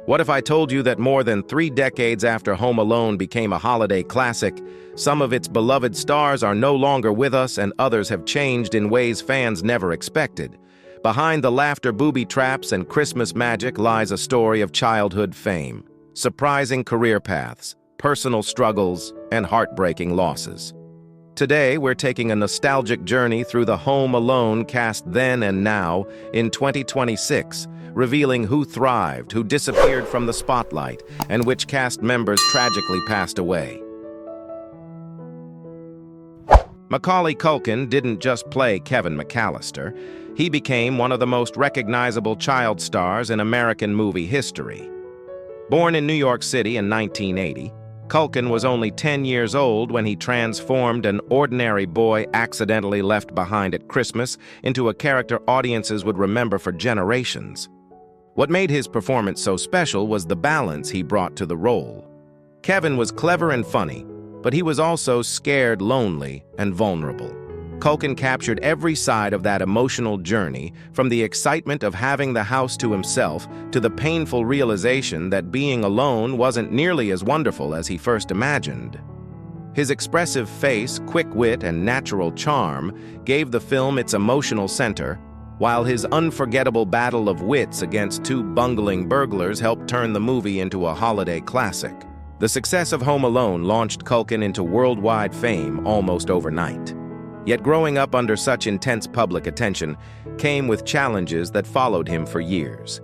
What if I told you that more than 3 decades after Home Alone became a holiday classic, some of its beloved stars are no longer with us and others have changed in ways fans never expected? Behind the laughter booby traps and Christmas magic lies a story of childhood fame, surprising career paths, personal struggles, and heartbreaking losses. Today, we're taking a nostalgic journey through the Home Alone cast then and now in 2026, revealing who thrived, who disappeared from the spotlight, and which cast members tragically passed away. Macaulay Culkin didn't just play Kevin McCallister. He became one of the most recognizable child stars in American movie history. Born in New York City in 1980, Culkin was only 10 years old when he transformed an ordinary boy accidentally left behind at Christmas into a character audiences would remember for generations. What made his performance so special was the balance he brought to the role. Kevin was clever and funny, but he was also scared, lonely, and vulnerable. Culkin captured every side of that emotional journey, from the excitement of having the house to himself to the painful realization that being alone wasn't nearly as wonderful as he first imagined. His expressive face, quick wit, and natural charm gave the film its emotional center, while his unforgettable battle of wits against 2 bungling burglars helped turn the movie into a holiday classic. The success of Home Alone launched Culkin into worldwide fame almost overnight. Yet growing up under such intense public attention came with challenges that followed him for years.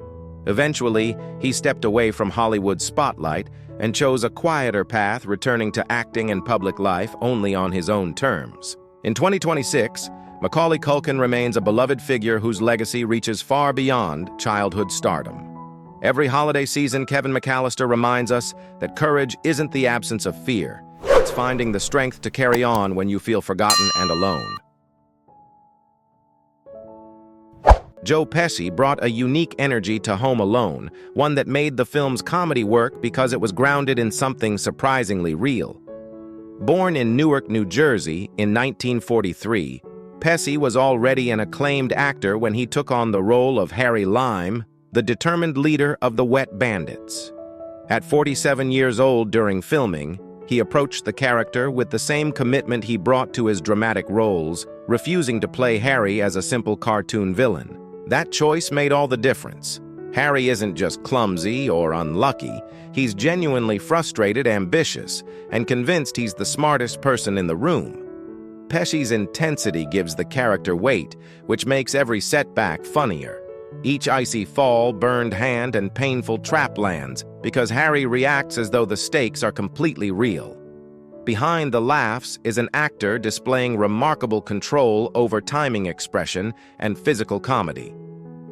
Eventually, he stepped away from Hollywood's spotlight and chose a quieter path, returning to acting and public life only on his own terms. In 2026, Macaulay Culkin remains a beloved figure whose legacy reaches far beyond childhood stardom. Every holiday season, Kevin McCallister reminds us that courage isn't the absence of fear. It's finding the strength to carry on when you feel forgotten and alone. Joe Pesci brought a unique energy to Home Alone, one that made the film's comedy work because it was grounded in something surprisingly real. Born in Newark, New Jersey in 1943, Pesci was already an acclaimed actor when he took on the role of Harry Lime, the determined leader of the Wet Bandits. At 47 years old during filming, he approached the character with the same commitment he brought to his dramatic roles, refusing to play Harry as a simple cartoon villain. That choice made all the difference. Harry isn't just clumsy or unlucky, he's genuinely frustrated, ambitious, and convinced he's the smartest person in the room. Pesci's intensity gives the character weight, which makes every setback funnier. Each icy fall, burned hand, and painful trap lands because Harry reacts as though the stakes are completely real. Behind the laughs is an actor displaying remarkable control over timing, expression, and physical comedy.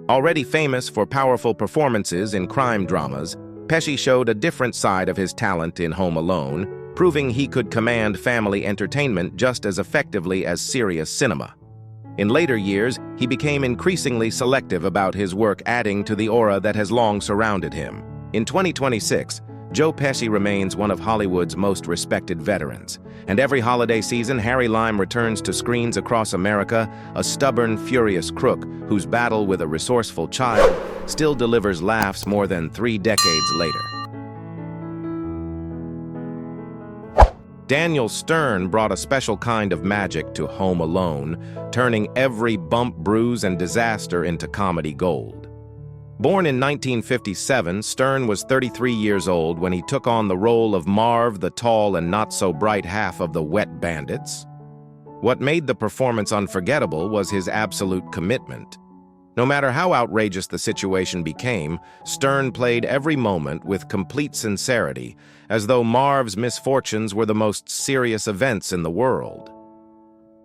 Already famous for powerful performances in crime dramas, Pesci showed a different side of his talent in Home Alone, proving he could command family entertainment just as effectively as serious cinema. In later years, he became increasingly selective about his work, adding to the aura that has long surrounded him. In 2026, Joe Pesci remains one of Hollywood's most respected veterans, and every holiday season, Harry Lime returns to screens across America, a stubborn, furious crook whose battle with a resourceful child still delivers laughs more than 3 decades later. Daniel Stern brought a special kind of magic to Home Alone, turning every bump, bruise, and disaster into comedy gold. Born in 1957, Stern was 33 years old when he took on the role of Marv, the tall and not-so-bright half of the Wet Bandits. What made the performance unforgettable was his absolute commitment. No matter how outrageous the situation became, Stern played every moment with complete sincerity, as though Marv's misfortunes were the most serious events in the world.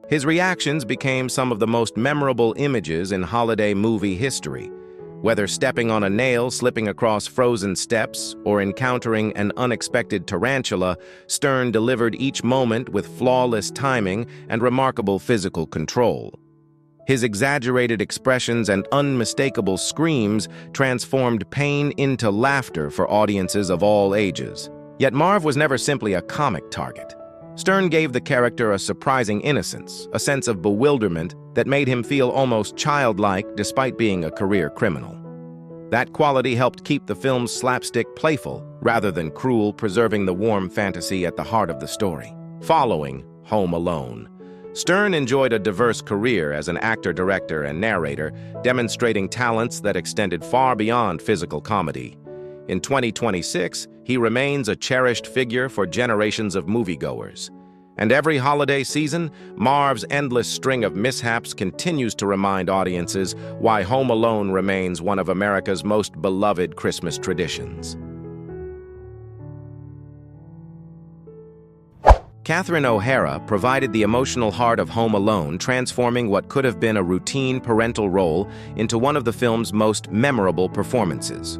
His reactions became some of the most memorable images in holiday movie history. Whether stepping on a nail, slipping across frozen steps, or encountering an unexpected tarantula, Stern delivered each moment with flawless timing and remarkable physical control. His exaggerated expressions and unmistakable screams transformed pain into laughter for audiences of all ages. Yet Marv was never simply a comic target. Stern gave the character a surprising innocence, a sense of bewilderment that made him feel almost childlike despite being a career criminal. That quality helped keep the film's slapstick playful rather than cruel, preserving the warm fantasy at the heart of the story. Following Home Alone, Stern enjoyed a diverse career as an actor, director, and narrator, demonstrating talents that extended far beyond physical comedy. In 2026, he remains a cherished figure for generations of moviegoers. And every holiday season, Marv's endless string of mishaps continues to remind audiences why Home Alone remains one of America's most beloved Christmas traditions. Catherine O'Hara provided the emotional heart of Home Alone, transforming what could have been a routine parental role into one of the film's most memorable performances.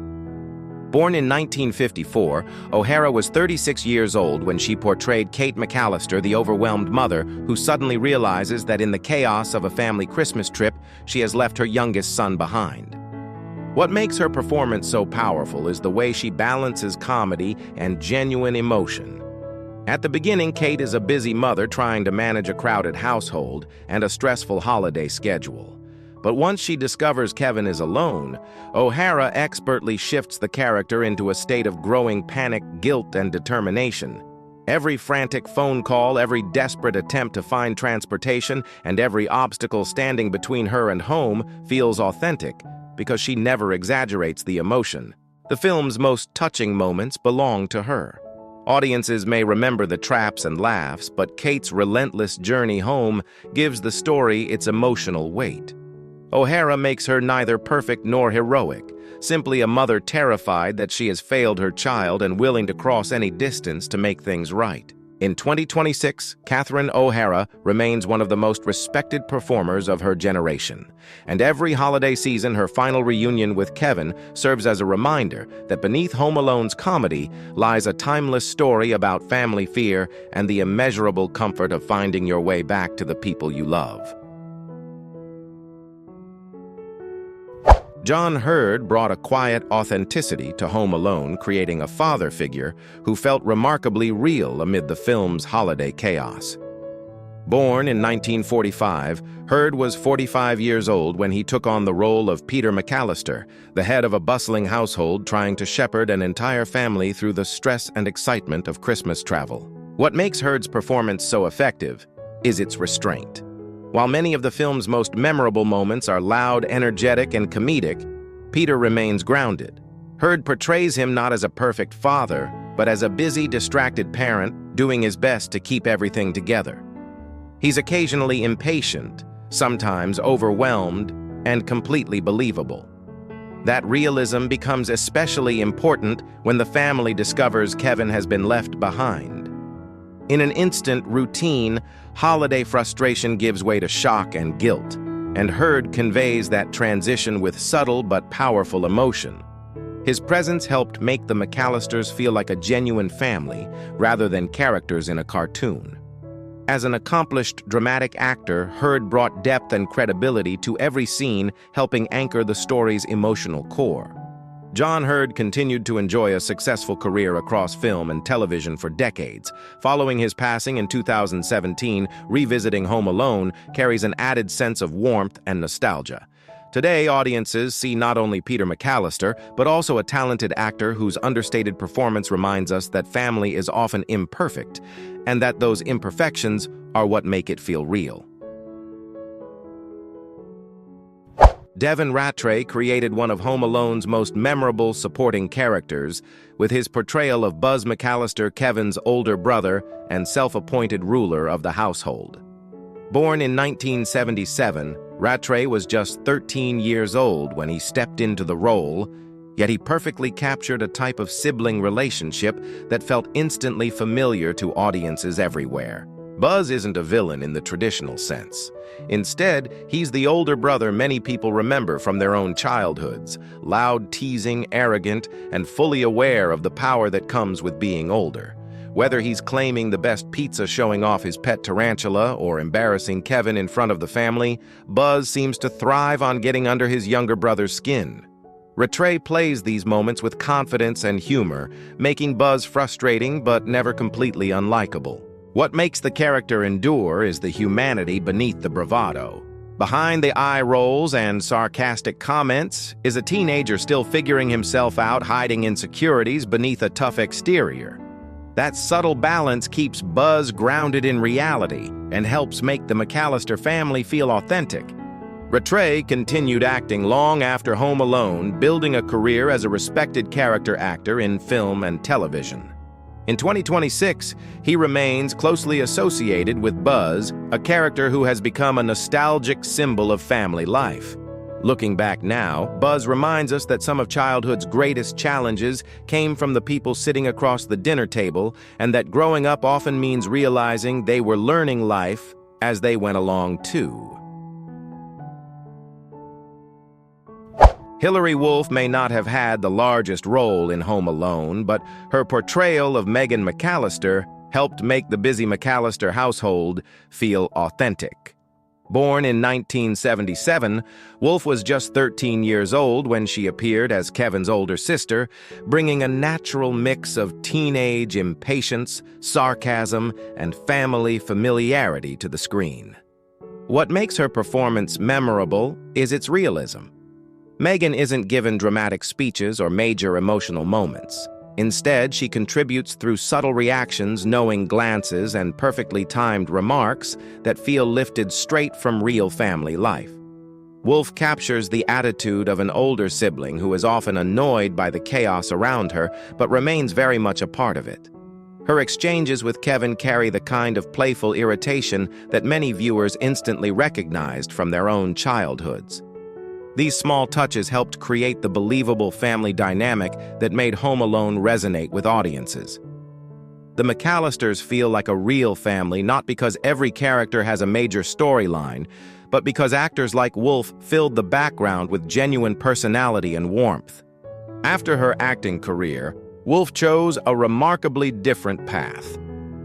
Born in 1954, O'Hara was 36 years old when she portrayed Kate McCallister, the overwhelmed mother who suddenly realizes that in the chaos of a family Christmas trip, she has left her youngest son behind. What makes her performance so powerful is the way she balances comedy and genuine emotion. At the beginning, Kate is a busy mother trying to manage a crowded household and a stressful holiday schedule. But once she discovers Kevin is alone, O'Hara expertly shifts the character into a state of growing panic, guilt, and determination. Every frantic phone call, every desperate attempt to find transportation, and every obstacle standing between her and home feels authentic because she never exaggerates the emotion. The film's most touching moments belong to her. Audiences may remember the traps and laughs, but Kate's relentless journey home gives the story its emotional weight. O'Hara makes her neither perfect nor heroic, simply a mother terrified that she has failed her child and willing to cross any distance to make things right. In 2026, Catherine O'Hara remains one of the most respected performers of her generation, and every holiday season her final reunion with Kevin serves as a reminder that beneath Home Alone's comedy lies a timeless story about family fear and the immeasurable comfort of finding your way back to the people you love. John Hurd brought a quiet authenticity to Home Alone, creating a father figure who felt remarkably real amid the film's holiday chaos. Born in 1945, Hurd was 45 years old when he took on the role of Peter McCallister, the head of a bustling household trying to shepherd an entire family through the stress and excitement of Christmas travel. What makes Hurd's performance so effective is its restraint. While many of the film's most memorable moments are loud, energetic, and comedic, Peter remains grounded. Hurd portrays him not as a perfect father, but as a busy, distracted parent doing his best to keep everything together. He's occasionally impatient, sometimes overwhelmed, and completely believable. That realism becomes especially important when the family discovers Kevin has been left behind. In an instant routine, holiday frustration gives way to shock and guilt, and Hurd conveys that transition with subtle but powerful emotion. His presence helped make the McCallisters feel like a genuine family rather than characters in a cartoon. As an accomplished dramatic actor, Hurd brought depth and credibility to every scene, helping anchor the story's emotional core. John Hurd continued to enjoy a successful career across film and television for decades. Following his passing in 2017, revisiting Home Alone carries an added sense of warmth and nostalgia. Today, audiences see not only Peter McCallister, but also a talented actor whose understated performance reminds us that family is often imperfect, and that those imperfections are what make it feel real. Devin Rattray created one of Home Alone's most memorable supporting characters with his portrayal of Buzz McCallister, Kevin's older brother and self-appointed ruler of the household. Born in 1977, Rattray was just 13 years old when he stepped into the role, yet he perfectly captured a type of sibling relationship that felt instantly familiar to audiences everywhere. Buzz isn't a villain in the traditional sense. Instead, he's the older brother many people remember from their own childhoods, loud, teasing, arrogant, and fully aware of the power that comes with being older. Whether he's claiming the best pizza showing off his pet tarantula or embarrassing Kevin in front of the family, Buzz seems to thrive on getting under his younger brother's skin. Rattray plays these moments with confidence and humor, making Buzz frustrating but never completely unlikable. What makes the character endure is the humanity beneath the bravado. Behind the eye rolls and sarcastic comments is a teenager still figuring himself out, hiding insecurities beneath a tough exterior. That subtle balance keeps Buzz grounded in reality and helps make the McCallister family feel authentic. Rattray continued acting long after Home Alone, building a career as a respected character actor in film and television. In 2026, he remains closely associated with Buzz, a character who has become a nostalgic symbol of family life. Looking back now, Buzz reminds us that some of childhood's greatest challenges came from the people sitting across the dinner table, and that growing up often means realizing they were learning life as they went along too. Hilary Wolf may not have had the largest role in Home Alone, but her portrayal of Megan McCallister helped make the busy McCallister household feel authentic. Born in 1977, Wolf was just 13 years old when she appeared as Kevin's older sister, bringing a natural mix of teenage impatience, sarcasm, and family familiarity to the screen. What makes her performance memorable is its realism. Megan isn't given dramatic speeches or major emotional moments. Instead, she contributes through subtle reactions, knowing glances, and perfectly timed remarks that feel lifted straight from real family life. Wolf captures the attitude of an older sibling who is often annoyed by the chaos around her, but remains very much a part of it. Her exchanges with Kevin carry the kind of playful irritation that many viewers instantly recognized from their own childhoods. These small touches helped create the believable family dynamic that made Home Alone resonate with audiences. The McCallisters feel like a real family, not because every character has a major storyline, but because actors like Wolf filled the background with genuine personality and warmth. After her acting career, Wolf chose a remarkably different path.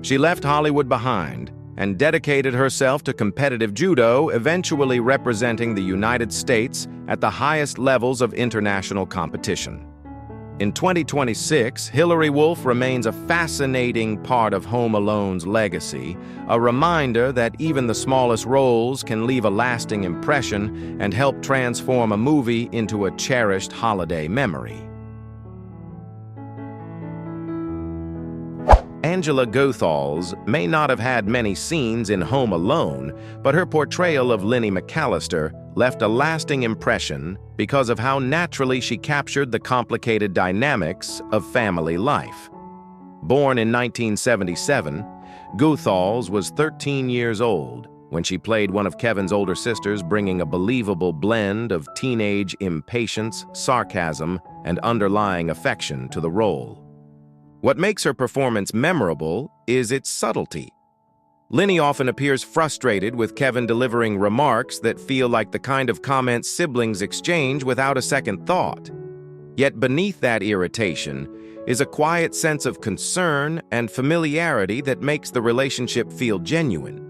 She left Hollywood behind and dedicated herself to competitive judo, eventually representing the United States at the highest levels of international competition. In 2026, Hilary Wolf remains a fascinating part of Home Alone's legacy, a reminder that even the smallest roles can leave a lasting impression and help transform a movie into a cherished holiday memory. Angela Goethals may not have had many scenes in Home Alone, but her portrayal of Linny McCallister left a lasting impression because of how naturally she captured the complicated dynamics of family life. Born in 1977, Goethals was 13 years old when she played one of Kevin's older sisters, bringing a believable blend of teenage impatience, sarcasm, and underlying affection to the role. What makes her performance memorable is its subtlety. Linny often appears frustrated with Kevin delivering remarks that feel like the kind of comments siblings exchange without a second thought. Yet beneath that irritation is a quiet sense of concern and familiarity that makes the relationship feel genuine.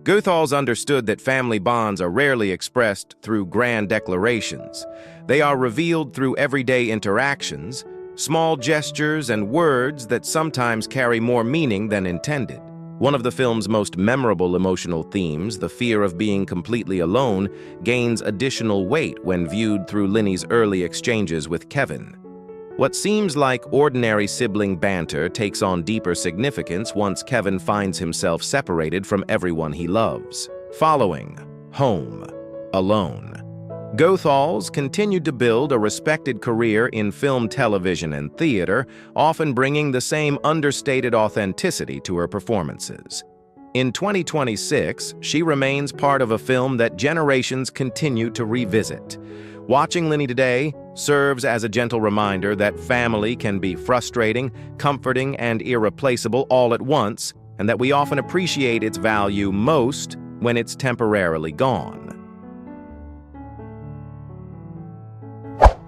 Goethals understood that family bonds are rarely expressed through grand declarations. They are revealed through everyday interactions, small gestures, and words that sometimes carry more meaning than intended. One of the film's most memorable emotional themes, the fear of being completely alone, gains additional weight when viewed through Linny's early exchanges with Kevin. What seems like ordinary sibling banter takes on deeper significance once Kevin finds himself separated from everyone he loves. Following Home Alone, Goethals continued to build a respected career in film, television, and theater, often bringing the same understated authenticity to her performances. In 2026, she remains part of a film that generations continue to revisit. Watching Linny today serves as a gentle reminder that family can be frustrating, comforting, and irreplaceable all at once, and that we often appreciate its value most when it's temporarily gone.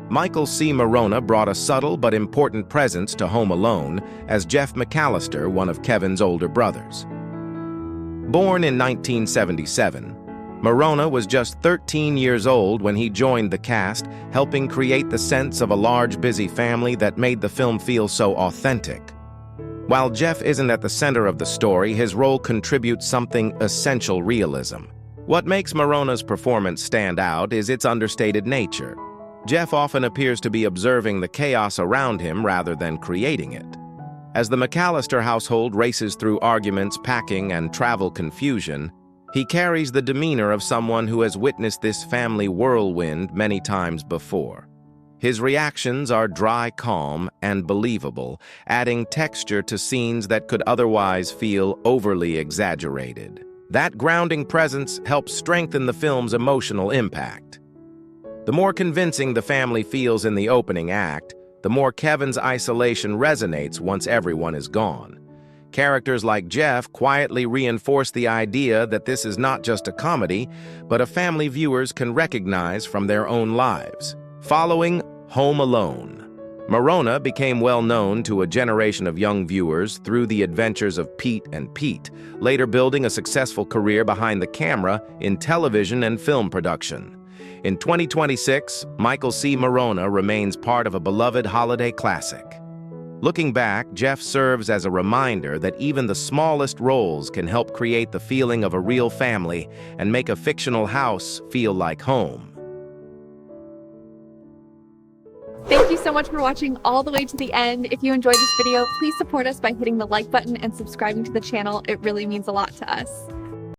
Michael C. Morona brought a subtle but important presence to Home Alone as Jeff McCallister, one of Kevin's older brothers. Born in 1977, Morona was just 13 years old when he joined the cast, helping create the sense of a large, busy family that made the film feel so authentic. While Jeff isn't at the center of the story, his role contributes something essential: realism. What makes Morona's performance stand out is its understated nature. Jeff often appears to be observing the chaos around him rather than creating it. As the McCallister household races through arguments, packing, and travel confusion, he carries the demeanor of someone who has witnessed this family whirlwind many times before. His reactions are dry, calm, and believable, adding texture to scenes that could otherwise feel overly exaggerated. That grounding presence helps strengthen the film's emotional impact. The more convincing the family feels in the opening act, the more Kevin's isolation resonates once everyone is gone. Characters like Jeff quietly reinforce the idea that this is not just a comedy, but a family viewers can recognize from their own lives. Following Home Alone, Morona became well known to a generation of young viewers through the adventures of Pete and Pete, later building a successful career behind the camera in television and film production. In 2026, Michael C. Morona remains part of a beloved holiday classic. Looking back, Jeff serves as a reminder that even the smallest roles can help create the feeling of a real family and make a fictional house feel like home. Thank you so much for watching all the way to the end. If you enjoyed this video, please support us by hitting the like button and subscribing to the channel. It really means a lot to us.